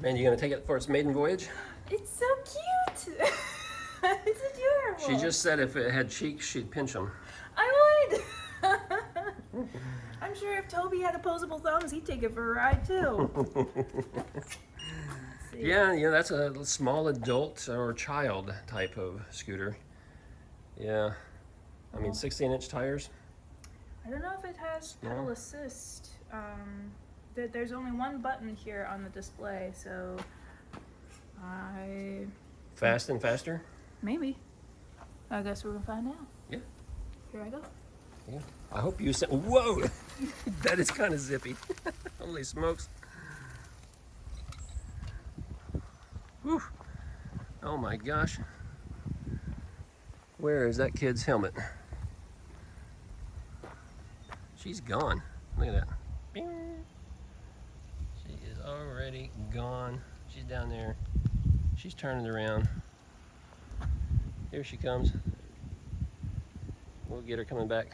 Man, you gonna take it for its maiden voyage? It's so cute. It's adorable. She just said if it had cheeks, she'd pinch them. I would. I'm sure if Toby had opposable thumbs, he'd take it for a ride too. Yeah, that's a small adult or child type of scooter. Yeah, I mean 16-inch tires. I don't know if it has pedal assist. There's only one button here on the display, so Fast and faster? Maybe. I guess we're gonna find out. Yeah. Here I go. Yeah. I hope you said, whoa, that is kind of zippy. Holy smokes. Whew. Oh my gosh. Where is that kid's helmet? She's gone. Look at that. Bing. She is already gone. She's down there. She's turning around. Here she comes. We'll get her coming back.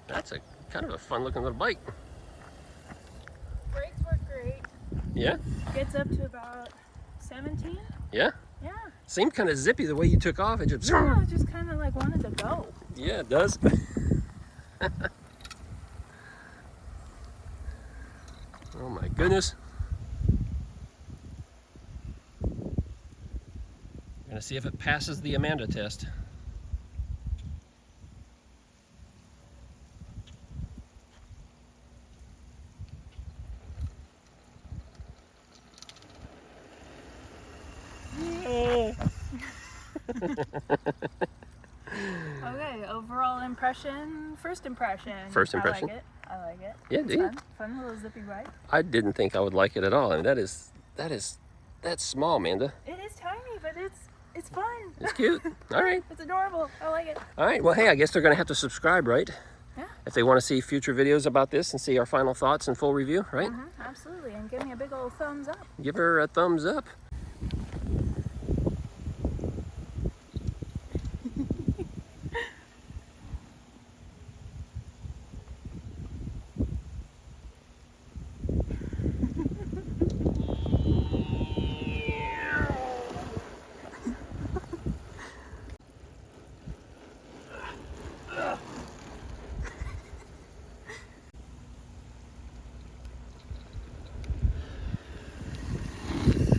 That's a kind of a fun looking little bike. Brakes work great. Yeah? Gets up to about 17. Yeah? Yeah. Seemed kind of zippy the way you took off. It just, yeah, I just kind of like wanted to go. Yeah, it does. Oh my goodness. We're gonna see if it passes the Amanda test. Okay, overall impression, first impression. First impression. I like it. Yeah, It's do you? fun little zippy bike. I didn't think I would like it at all. I mean, that's small, Amanda. It is tiny, but it's fun. It's cute. All right. It's adorable. I like it. All right. Well, hey, I guess they're gonna have to subscribe, right? Yeah. If they want to see future videos about this and see our final thoughts and full review, right? Absolutely, and give me a big old thumbs up. Give her a thumbs up.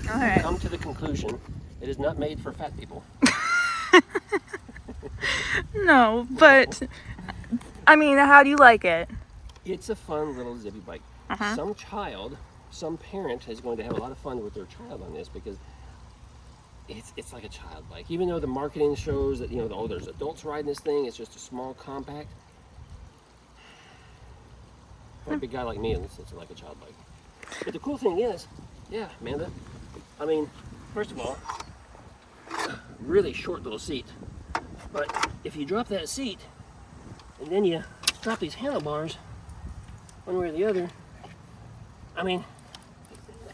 All right. Come to the conclusion, it is not made for fat people. No, but I mean, how do you like it? It's a fun little zippy bike. Some child, some parent is going to have a lot of fun with their child on this because it's like a child bike. Even though the marketing shows that, oh, there's adults riding this thing, it's just a small compact. For a big guy like me, it's like a child bike. But the cool thing is, yeah, Amanda, I mean, first of all, really short little seat. But if you drop that seat and then you drop these handlebars one way or the other, I mean,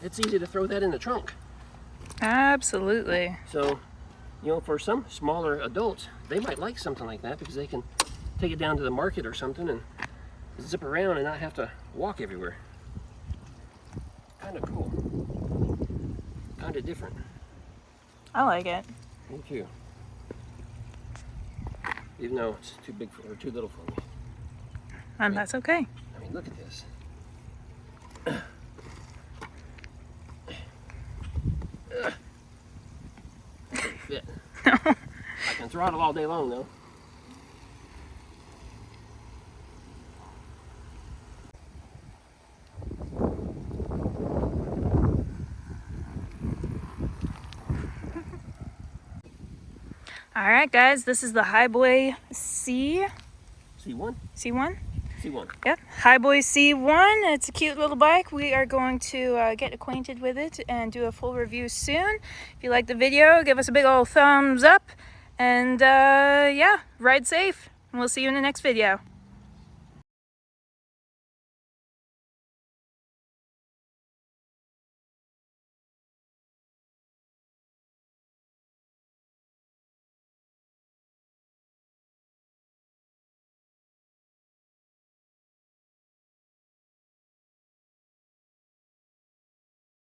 it's easy to throw that in the trunk. Absolutely. So, for some smaller adults, they might like something like that because they can take it down to the market or something and zip around and not have to walk everywhere. Kind of cool. Kind of different. I like it. Me too. Even though it's too big or too little for me. And that's okay. I mean, look at this. That doesn't fit. I can throttle all day long though. All right, guys, this is the Hiboy C. C1? C1? C1. Yep, Hiboy C1. It's a cute little bike. We are going to get acquainted with it and do a full review soon. If you like the video, give us a big old thumbs up. And yeah, ride safe. And we'll see you in the next video.